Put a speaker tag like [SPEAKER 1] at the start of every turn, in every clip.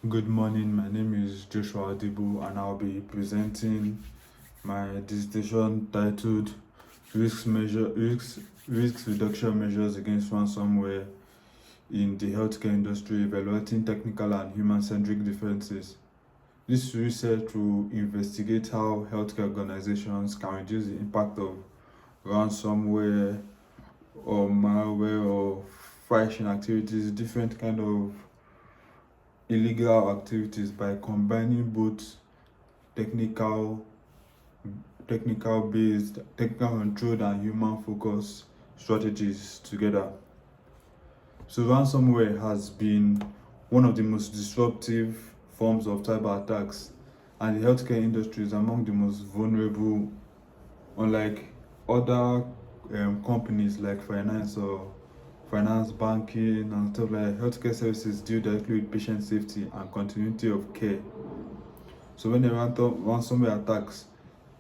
[SPEAKER 1] Good morning, my name is Joshua Adibu and I'll be presenting my dissertation titled Risk Reduction Measures Against Ransomware in the Healthcare Industry, Evaluating Technical and Human-Centric Defenses. This research will investigate how healthcare organizations can reduce the impact of ransomware or malware or phishing activities, different kind of illegal activities by combining both technical controlled and human focused strategies together. So ransomware has been one of the most disruptive forms of cyber attacks, and the healthcare industry is among the most vulnerable. Unlike other companies like finance, banking, and stuff like that, healthcare services deal directly with patient safety and continuity of care. So when a ransomware attacks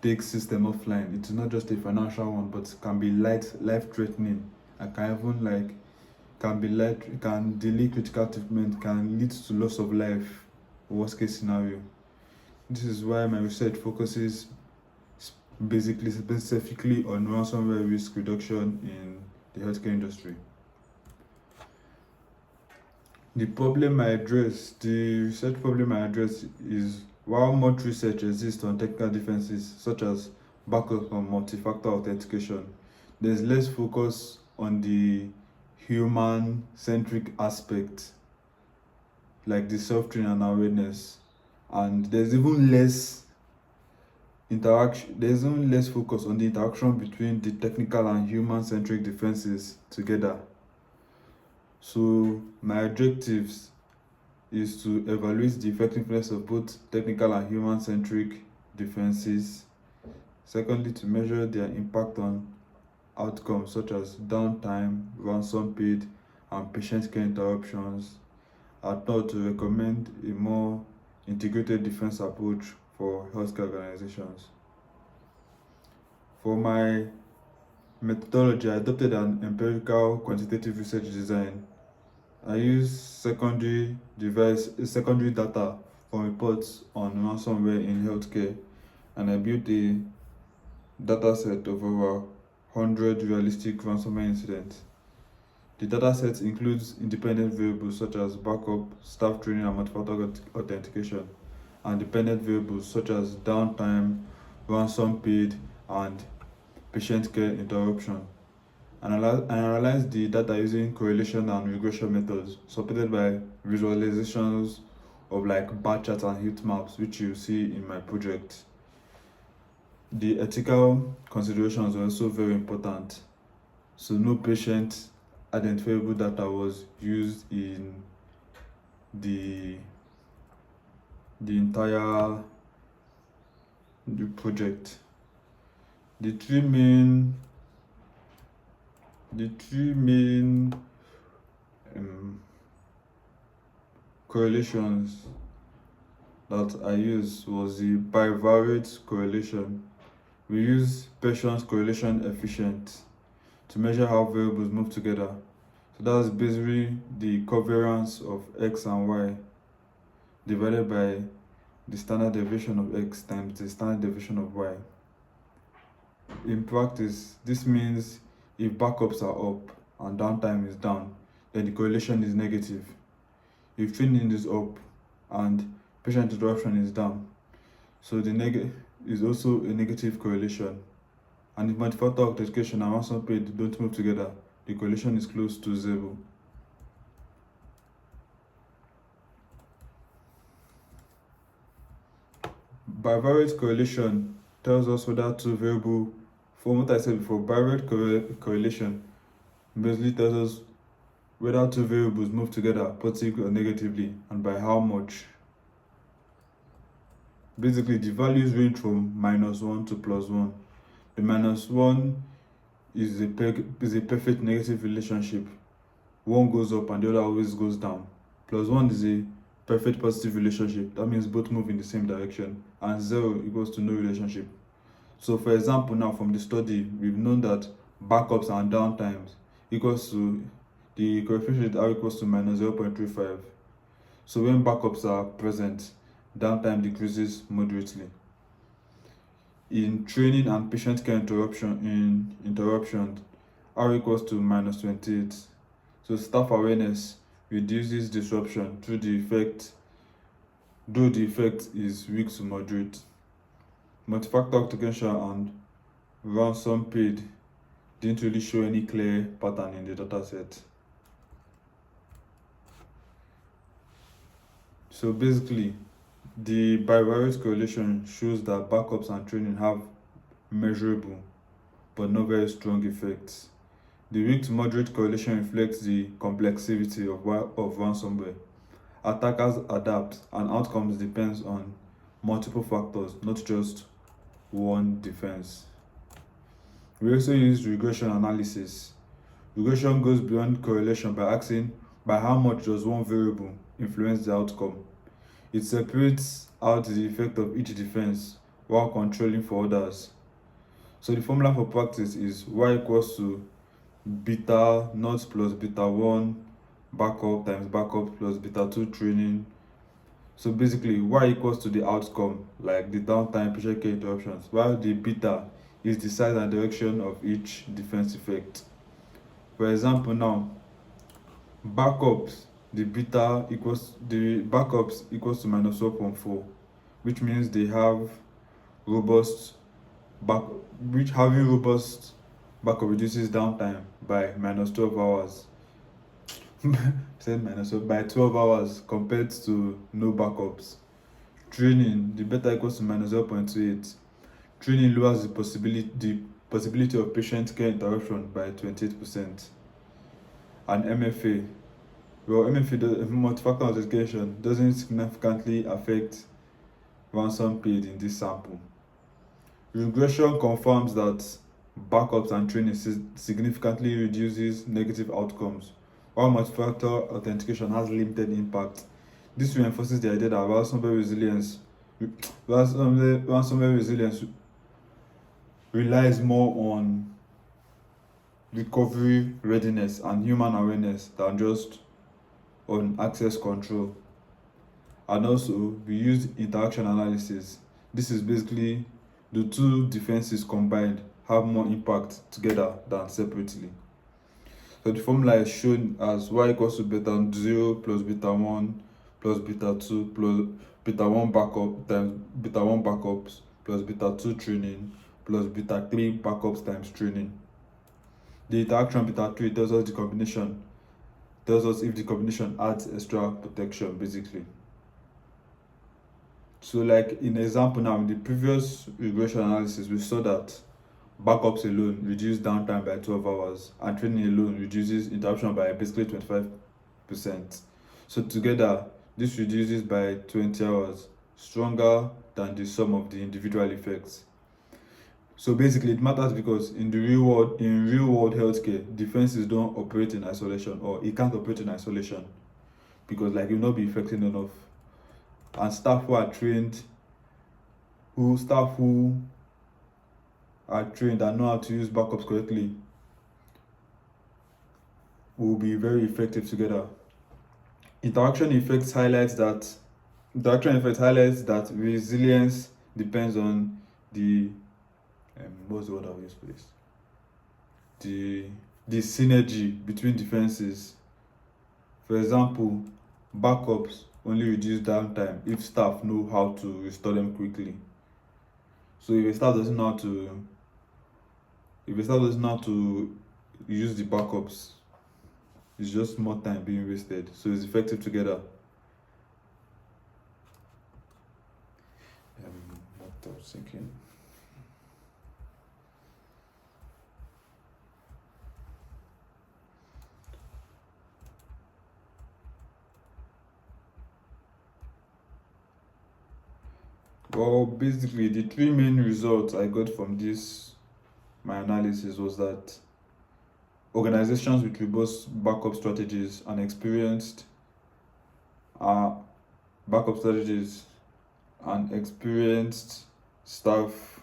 [SPEAKER 1] take system offline, it's not just a financial one, but can be life-threatening, and can delay critical treatment, can lead to loss of life, worst case scenario. This is why my research focuses specifically on ransomware risk reduction in the healthcare industry. The research problem I address is while much research exists on technical defenses such as backup and multi-factor authentication, there's less focus on the human-centric aspect like the self-training and awareness, and there's even less focus on the interaction between the technical and human-centric defenses together. So my objectives is to evaluate the effectiveness of both technical and human-centric defenses. Secondly, to measure their impact on outcomes such as downtime, ransom paid, and patient care interruptions. And third, to recommend a more integrated defense approach for healthcare organizations. For my methodology, I adopted an empirical quantitative research design. I use secondary data from reports on ransomware in healthcare, and I built a dataset of over 100 realistic ransomware incidents. The dataset includes independent variables such as backup, staff training, and multi-factor authentication, and dependent variables such as downtime, ransom paid, and patient care interruption. And analyze the data using correlation and regression methods supported by visualizations of like bar charts and heat maps, which you see in my project. The ethical considerations were also very important. So no patient identifiable data was used in the entire project. The three main correlations that I used was the bivariate correlation. We use Pearson's correlation efficient to measure how variables move together. So that's basically the covariance of x and y divided by the standard deviation of x times the standard deviation of y. In practice, this means if backups are up and downtime is down, then the correlation is negative. If training is up and patient interruption is down, so the negative is also a negative correlation. And if multi-factor authentication and ransom paid don't move together, the correlation is close to 0. Bivariate correlation tells us whether two variables, from what I said before, bivariate correlation basically tells us whether two variables move together positively or negatively, and by how much. Basically, the values range from -1 to +1. The -1 is a perfect negative relationship. One goes up and the other always goes down. +1 is a perfect positive relationship. That means both move in the same direction. And 0 equals to no relationship. So for example, now from the study, we've known that backups and downtimes equals to the coefficient R equals to -0.35. So when backups are present, downtime decreases moderately. In training and patient care interruption, R equals to minus 28. So staff awareness reduces disruption through the effect, though the effect is weak to moderate. Multi-factor authentication and ransom paid didn't really show any clear pattern in the dataset. So basically, the bivariate correlation shows that backups and training have measurable but not very strong effects. The weak to moderate correlation reflects the complexity of ransomware. Attackers adapt and outcomes depends on multiple factors, not just one defense. We also use regression analysis. Regression goes beyond correlation by asking by how much does one variable influence the outcome. It separates out the effect of each defense while controlling for others. So the formula for practice is y equals to beta naught plus beta 1 backup times backup plus beta 2 training. So basically y equals to the outcome, like the downtime, patient care interruptions, while the beta is the size and direction of each defense effect. For example now, backups equals to minus 1.4, which means they have robust having robust backup reduces downtime by minus 12 hours. Said minus 12 by 12 hours compared to no backups. Training, the beta equals to minus 0.28. Training lowers the possibility of patient care interruption by 28%. And MFA, multi-factor authentication, doesn't significantly affect ransom paid in this sample. Regression confirms that backups and training significantly reduces negative outcomes, while multi-factor authentication has limited impact. This reinforces the idea that ransomware resilience relies more on recovery readiness and human awareness than just on access control. And also, we use interaction analysis. This is basically the two defenses combined have more impact together than separately. So the formula is shown as y equals to beta 0 plus beta 1 plus beta 2 plus beta 1 backup times beta 1 backups plus beta 2 training plus beta 3 backups times training. The interaction beta 3 tells us if the combination adds extra protection basically. So like in example now, in the previous regression analysis, we saw that backups alone reduce downtime by 12 hours and training alone reduces interruption by basically 25%. So together, this reduces by 20 hours, stronger than the sum of the individual effects. So basically it matters because in real world healthcare, defenses don't operate in isolation, or it can't operate in isolation because like it will not be effective enough. And staff who are trained and know how to use backups correctly will be very effective together. Interaction effects highlights that resilience depends on the what's the word I'll use for this? The synergy between defenses. For example, backups only reduce downtime if staff know how to restore them quickly. So if a staff doesn't know how to use the backups, it's just more time being wasted. So it's effective together. What I was thinking. Well, basically, the three main results I got from my analysis was that organizations with robust backup strategies and experienced staff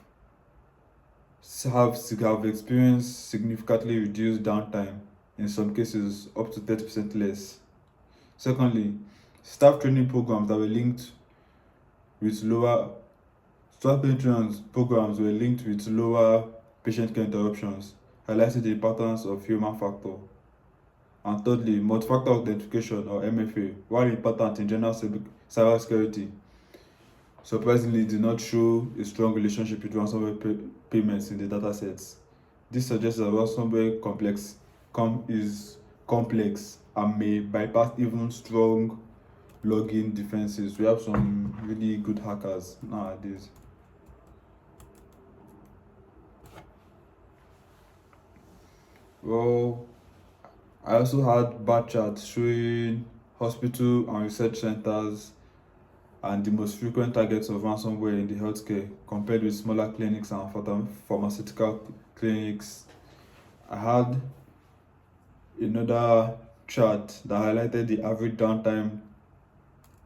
[SPEAKER 1] have experienced significantly reduced downtime, in some cases up to 30% less. Secondly, Staff training programs that were linked with lower staff training programs were linked with lower patient care interruptions, highlighting the importance of human factor. And thirdly, multi-factor authentication or MFA, while important in general cybersecurity, surprisingly did not show a strong relationship with ransomware payments in the datasets. This suggests that ransomware is complex and may bypass even strong login defenses. We have some really good hackers nowadays. Well, I also had bar charts showing hospital and research centers and the most frequent targets of ransomware in the healthcare compared with smaller clinics and pharmaceutical clinics. I had another chart that highlighted the average downtime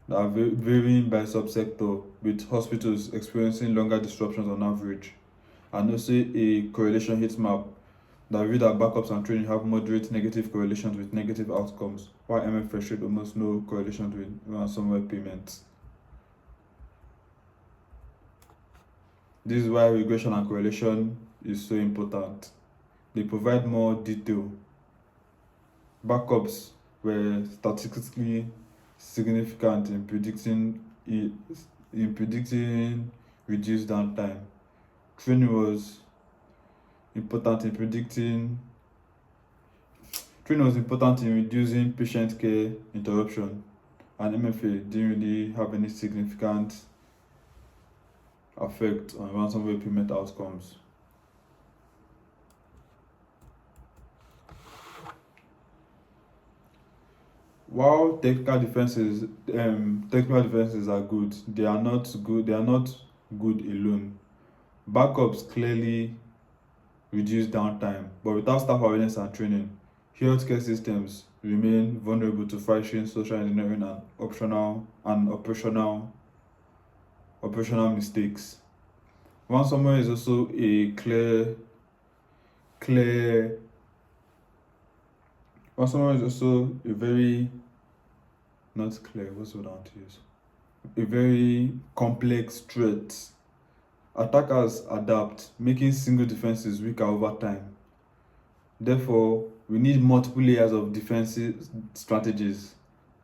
[SPEAKER 1] that are varying by subsector, with hospitals experiencing longer disruptions on average, and also a correlation heat map that revealed that backups and training have moderate negative correlations with negative outcomes, while MFA showed almost no correlations with ransomware payments. This is why regression and correlation is so important. They provide more detail. Backups were statistically significant in predicting reduced downtime. Training was important in reducing patient care interruption, and MFA didn't really have any significant effect on ransomware payment outcomes. While technical defenses are good, they are not good alone. Backups clearly reduce downtime, but without staff awareness and training, healthcare systems remain vulnerable to phishing, social engineering, and operational mistakes. Ransomware is also a ransomware is also a very not clear, what's the word I want to use? A very complex threat. Attackers adapt, making single defenses weaker over time. Therefore, we need multiple layers of defensive strategies. That's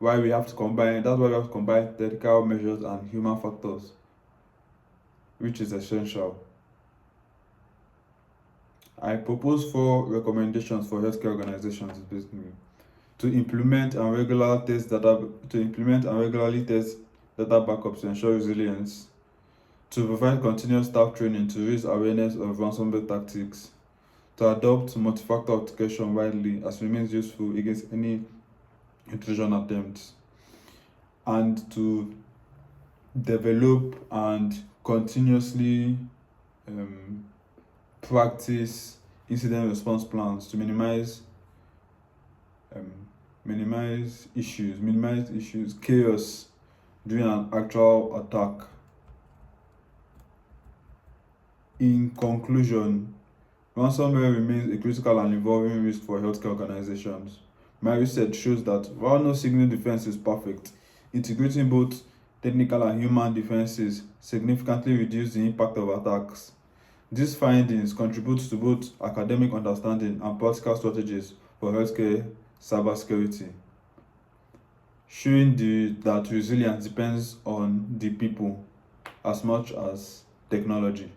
[SPEAKER 1] why we have to combine technical measures and human factors, which is essential. I propose 4 recommendations for healthcare organizations basically: to implement and regularly test data backups to ensure resilience, to provide continuous staff training to raise awareness of ransomware tactics, to adopt multi-factor authentication widely as remains useful against any intrusion attempts, and to develop and continuously practice incident response plans to minimize chaos during an actual attack. In conclusion, ransomware remains a critical and evolving risk for healthcare organizations. My research shows that while no single defense is perfect, integrating both technical and human defenses significantly reduce the impact of attacks. These findings contribute to both academic understanding and practical strategies for healthcare cybersecurity, showing that resilience depends on the people as much as technology.